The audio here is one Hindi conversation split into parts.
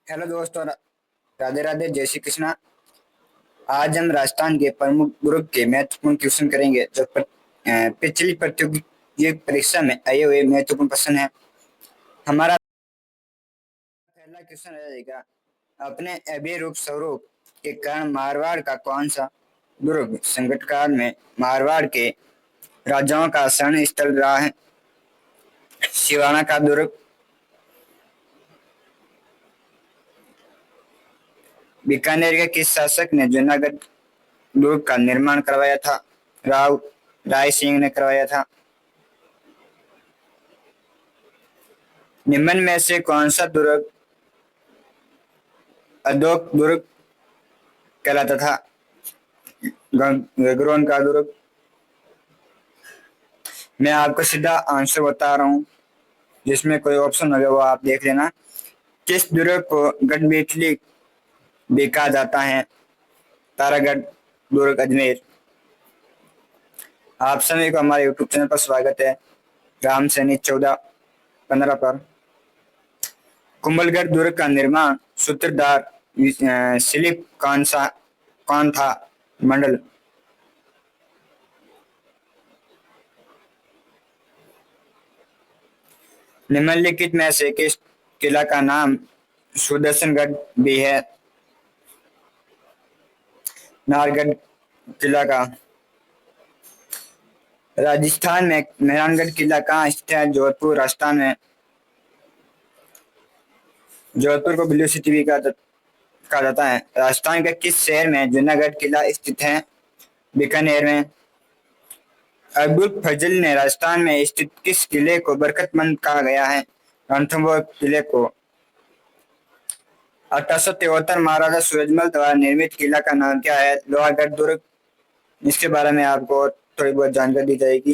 हेलो दोस्तों, राधे राधे, जय श्री कृष्णा। आज हम राजस्थान के प्रमुख ग्रुप के महत्वपूर्ण क्वेश्चन करेंगे जो पिछली प्रतियोगी परीक्षा में आए हुए महत्वपूर्ण प्रश्न है। हमारा पहला क्वेश्चन रहेगा, अपने अभय रूप स्वरूप के कारण मारवाड़ का कौन सा दुर्ग संकट काल में मारवाड़ के राजाओं का शरण स्थल रहा है? सिवाना का दुर्ग, बीकानेर के किस शासक ने जूनागढ़ दुर्ग का निर्माण करवाया था? राव राय सिंह ने करवाया था। निम्न में से कौन सा दुर्ग अदोक दुर्ग कहलाता था? गगरोन का दुर्ग। मैं आपको सीधा आंसर बता रहा हूँ, जिसमें कोई ऑप्शन होगा वो आप देख लेना। किस दुर्ग को गढ़बीटली भी कहा जाता है? तारागढ़ दुर्ग, अजमेर। आप सभी को हमारे यूट्यूब चैनल पर स्वागत है, राम सैनिक 1415 पर। कुंभलगढ़ दुर्ग का निर्माण सूत्रधार सिलीप कौन था? मंडल। निम्नलिखित में से किस किला का नाम सुदर्शनगढ़ भी है? नाहरगढ़ किला का। राजस्थान में मेहरानगढ़ किला कहाँ स्थित है? जोधपुर, राजस्थान में। जोधपुर को ब्लू सिटी भी कहा जाता है। राजस्थान के किस शहर में जूनागढ़ किला स्थित है? बीकानेर में। अब्दुल फजल ने राजस्थान में स्थित किस किले को बरकतमंद कहा गया है? रणथंभौर किले को। 1873 महाराजा सूरजमल द्वारा निर्मित किला का नाम क्या है? लोहागढ़ दुर्ग। इसके बारे में आपको थोड़ी बहुत जानकारी दी जाएगी।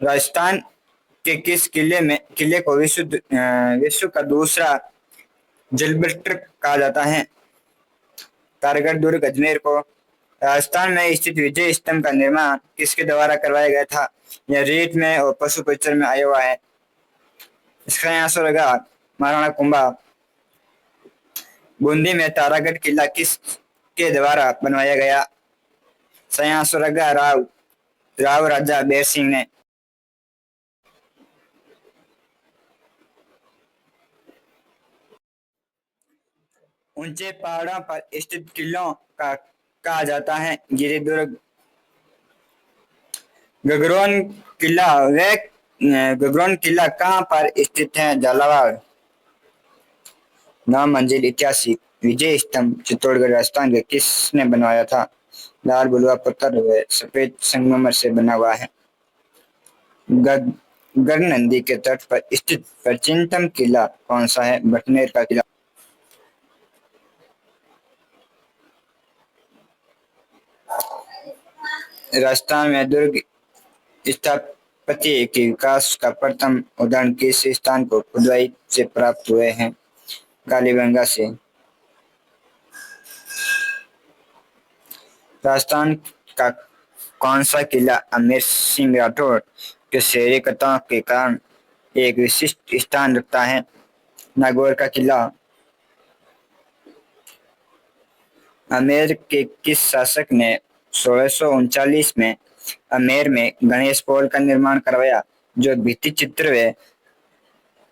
राजस्थान के किस किले को विश्व का दूसरा जलबस्टर कहा जाता है? तारगढ़ दुर्ग, अजमेर को। राजस्थान में स्थित विजय स्तंभ का निर्माण किसके द्वारा करवाया गया था? यह रेत में और पशु पिक्चर में आया हुआ है। इसका आंसर होगा महाराणा कुंभा। बूंदी में तारागढ़ किला किस के द्वारा बनवाया गया? सही आंसर होगा राव राजा बेर सिंह ने। ऊंचे पहाड़ों पर स्थित किलों का कहा जाता है गिरिदुर्ग। गगरोन गगरोन किला कहाँ पर स्थित है? झालावाड़। 9 मंजिल ऐतिहासिक विजय स्तंभ चित्तौड़गढ़, राजस्थान के किसने बनवाया था? लाल बलुआ पत्थर व सफेद संगमरमर से बना हुआ है। गढ़ नंदी के तट पर स्थित प्राचीनतम किला कौन सा है? बटनेर का किला। राजस्थान में दुर्ग स्थापत्य के विकास का प्रथम उदाहरण किस स्थान को खुदाई से प्राप्त हुए हैं? कालीबंगा से। राजस्थान का कौन सा किला अमीर सिंह राठौर के शहरी कथाओं के कारण एक विशिष्ट स्थान रखता है? नागौर का किला। आमेर के किस शासक ने 1639 में आमेर में गणेश पोल का निर्माण करवाया, जो भित्ति चित्र व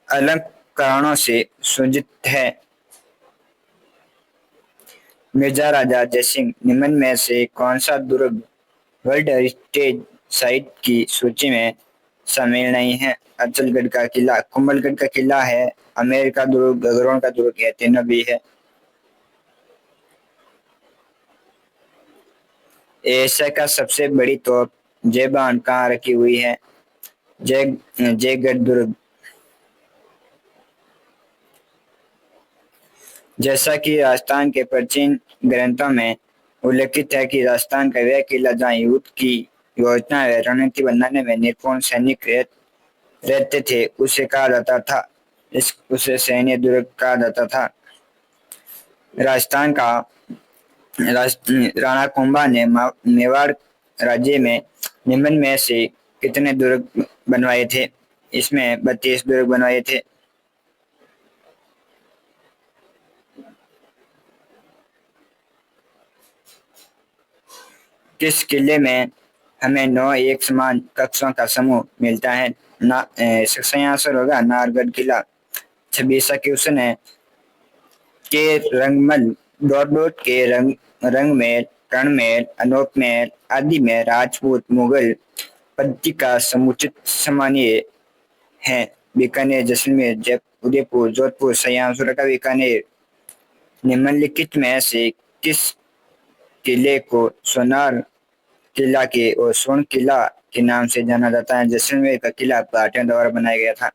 अलंकरणों से सुसज्जित है? मिर्जा राजा जयसिंह। निम्न में से कौन सा दुर्ग वर्ल्ड हेरिटेज साइट की सूची में शामिल नहीं है? अचलगढ़ का किला, कुंभलगढ़ का किला है, आमेर का दुर्ग, गगरोन का दुर्ग है, तीनों भी है। एशिया का सबसे बड़ी तोप जेबान कहाँ रखी हुई है? जयगढ़ दुर्ग। जैसा कि राजस्थान के प्राचीन ग्रंथों में उल्लेखित है कि राजस्थान का वह किला जहाँ युद्ध की योजना व रणनीति बनाने में निपुण सैनिक रहते थे उसे कहा जाता था उसे सैन्य दुर्ग कहा जाता था। राजस्थान का राणा कुंभा ने मेवाड़ राज्य में निम्न में से कितने दुर्ग बनवाए थे? इसमें 32 दुर्ग बनवाए थे। किस किले में हमें 9 एक समान कक्षों का समूह मिलता है? इसका सही आंसर होगा नाहरगढ़ किला। 26 क्वेश्चन है के रंगमल डॉट डॉट के रंगमेल, रणमेल, अनोपमेल आदि में राजपूत मुगल पद्धति का समुचित सम्मानीय है। बीकानेर, जैसलमेर, जयपुर, उदयपुर, जोधपुर। सही आंसर होगा बीकानेर। निम्नलिखित में से किस किले को सोनार किला के और स्वर्ण किला के नाम से जाना जाता है? जैसलमेर का किला भाटियों द्वारा बनाया गया था।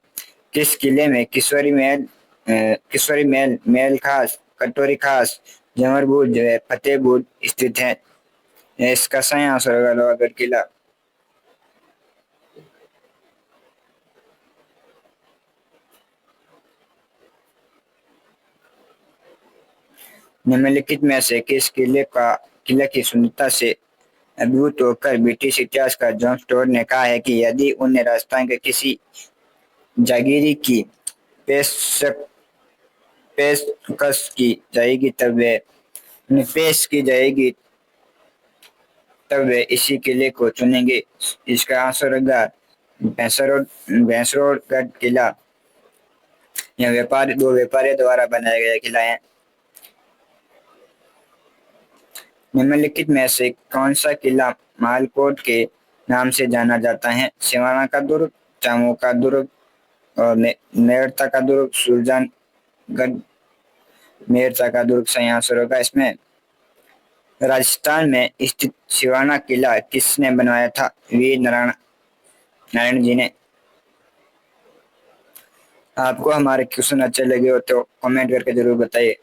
किस किले में किशोरी महल, महल खास, कटोरी खास, जमर बुर्ज, फतेह बुर्ज स्थित है? इसका सही आंसर होगा लोहागढ़ किला। निम्नलिखित में से किस किले की सुंदरता से अभिभूत होकर ब्रिटिश इतिहासकार जॉन स्टोर ने कहा है कि यदि उन्हें राजस्थान के किसी जागीरी की पेशक पेशकश की जाएगी तब वे उन्हें पेश की जाएगी तब वे इसी किले को चुनेंगे। इसका आंसर होगा भैंसरोडगढ़ किला। यह दो व्यापारियों द्वारा बनाया गया किला है। निम्नलिखित में से कौन सा किला मालकोट के नाम से जाना जाता है? सिवाना का दुर्ग, चामू का दुर्ग और मेड़ता का दुर्ग, सुरजनगढ़ मेड़ता का दुर्ग। सही आंसर होगा इसमें। राजस्थान में स्थित सिवाना किला किसने बनवाया था? वीर नारायण जी ने। आपको हमारे क्वेश्चन अच्छे लगे हो तो कमेंट करके जरूर बताइए।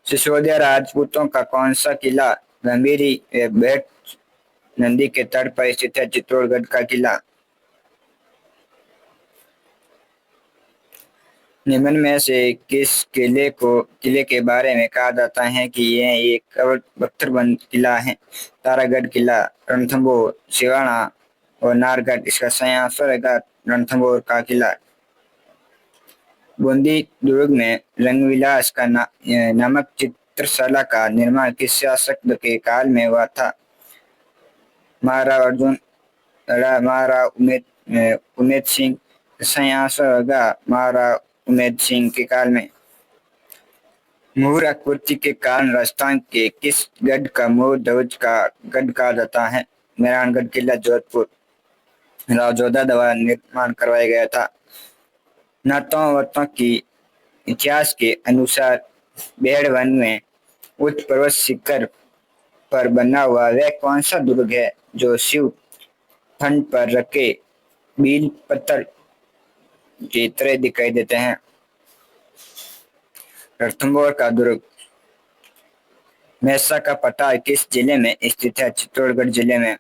सिसोदिया राजपूतों का कौन सा किला गंभीरी बेट नदी के तट पर स्थित है? चित्तौड़गढ़ का किला। निम्न में से किस किले के बारे में कहा जाता है कि यह एक पत्थरबंद किला है? तारागढ़ किला, रणथंभौर, सिवाना और नाहरगढ़। इसका सही आंसर है रणथंभौर का किला। बूंदी दुर्ग में रंगविलास का नामक चित्रशाला का निर्माण किस शासक के काल में हुआ था? महाराणा उमेद सिंह। सही आंसर होगा महाराणा उमेद सिंह के काल में। मुहर आकृति के कारण राजस्थान के किस गढ़ का मुहर ध्वज का गढ़ कहा जाता है? मेहरानगढ़ किला, जोधपुर। राव जोधा द्वारा निर्माण करवाया गया था। नाथों की इतिहास के अनुसार बेड़ वन में उच्च पर्वत शिखर पर बना हुआ वह कौन सा दुर्ग है जो शिव फंड पर रखे बील पत्थर की तरह दिखाई देते हैं? रणथंभौर का दुर्ग। मेसा का पठार किस जिले में स्थित है? चित्तौड़गढ़ जिले में।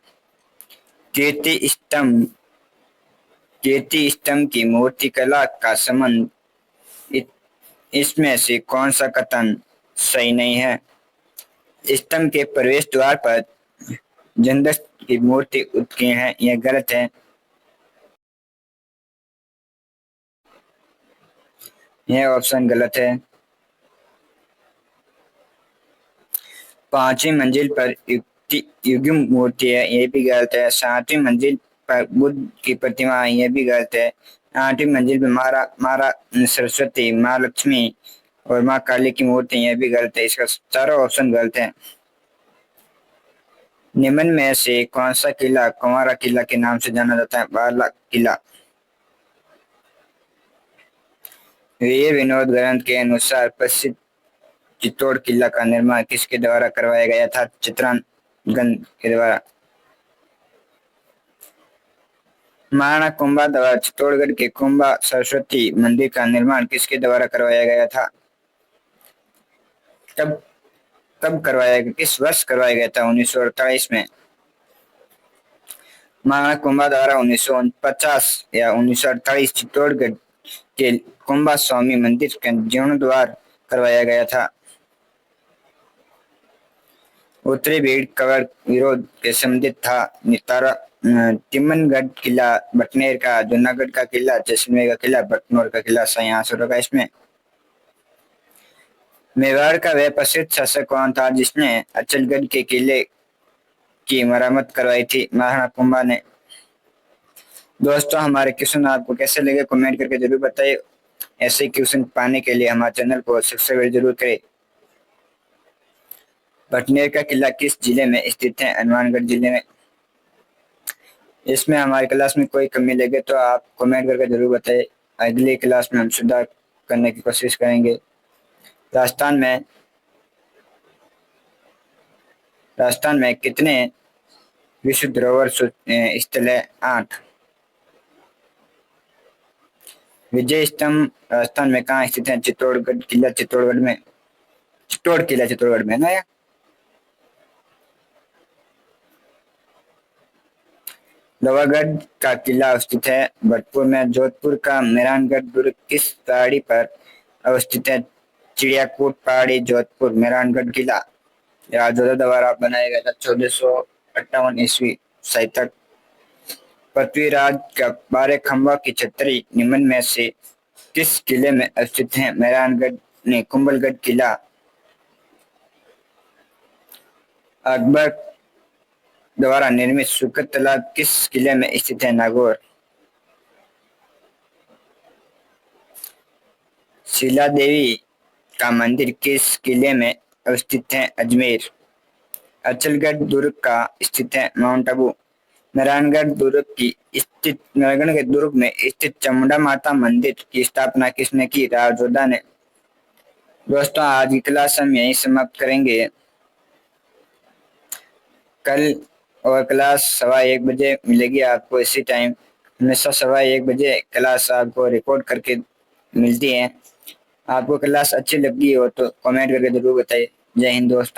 कीर्ति स्तंभ की मूर्ति कला का संबंध इसमें से कौन सा कथन सही नहीं है? स्तंभ के प्रवेश द्वार पर जंदस्त की मूर्ति उत्कीर्ण है, यह गलत है। यह ऑप्शन गलत है। 5वीं मंजिल पर युग्म मूर्ति है, यह भी गलत है। 7वीं मंजिल पर बुद्ध की प्रतिमा है, यह भी गलत है। 8वीं मंजिल पर मारा सरस्वती, माँ लक्ष्मी और माँ काली की मूर्ति, यह भी गलत है। इसका सारा ऑप्शन गलत है। निम्न में से कौन सा किला कुंवारा किला के नाम से जाना जाता है? बाला किला। वीर विनोद ग्रंथ के अनुसार प्रसिद्ध चित्तौड़ किला का निर्माण किसके द्वारा करवाया गया था? चित्रांगन के द्वारा। महाराणा कुंभा द्वारा चित्तौड़गढ़ के कुंभा सरस्वती मंदिर का निर्माण किसके द्वारा करवाया गया था? कब करवाया गया, किस वर्ष करवाया गया था? 1948 में। महाराणा कुंभा द्वारा 1950 या 1948 चित्तौड़गढ़ के कुंभा स्वामी मंदिर का जीर्णोद्धार करवाया गया था। उत्तरी भीड़ कवर विरोध के संबंधित था। तिमनगढ़ किला, बटनेर का, जूनागढ़ का किला, जैसलमेर का किला, बटनौर का किला। सही आंसर होगा इसमें। मेवाड़ का वह प्रसिद्ध शासक कौन था जिसने अचलगढ़ के किले की मरम्मत करवाई थी महाराणा कुंभा ने। दोस्तों, हमारे क्वेश्चन आपको कैसे लगे कमेंट करके जरूर बताइए। ऐसे क्वेश्चन पाने के लिए हमारे चैनल को सब्सक्राइब जरूर करें। भटनेर का किला किस जिले में स्थित है? हनुमानगढ़ जिले में। इसमें हमारी क्लास में कोई कमी लगे तो आप कमेंट करके जरूर बताइए। अगली क्लास में हम सुधार करने की कोशिश करेंगे। राजस्थान में कितने विश्व धरोहर स्थल है? 8। विजय स्तंभ राजस्थान में कहाँ स्थित है? चित्तौड़गढ़ किला चित्तौड़गढ़ में, चित्तौड़ किला चित्तौड़गढ़ में ना। लोहागढ़ का किला स्थित है भरतपुर में। जोधपुर का मेहरानगढ़ दुर्ग किस पहाड़ी पर अवस्थित है? चिड़ियाकूट पहाड़ी, जोधपुर। मेहरानगढ़ किला राजौरा द्वारा बनाया गया था 1458 ईस्वी सही तक। पृथ्वीराज का 12 खंबा की छतरी निम्न में से किस किले में स्थित है? मेहरानगढ़ ने कुंभलगढ़ किला। अकबर द्वारा निर्मित सुखद तालाब किस किले में स्थित है? नागौर। शीला देवी का मंदिर किस किले में अवस्थित है? अजमेर। अचलगढ़ दुर्ग का स्थित है माउंट आबू। नारायणगढ़ के दुर्ग में स्थित चामुंडा माता मंदिर की स्थापना किसने की? राव जोधा ने। दोस्तों, आज की क्लास हम यहीं समाप्त करेंगे। कल और क्लास 1:15 मिलेगी आपको इसी टाइम। हमेशा 1:15 क्लास आपको रिकॉर्ड करके मिलती है। आपको क्लास अच्छी लगी हो तो कमेंट करके जरूर बताइए। जय हिंद दोस्तों।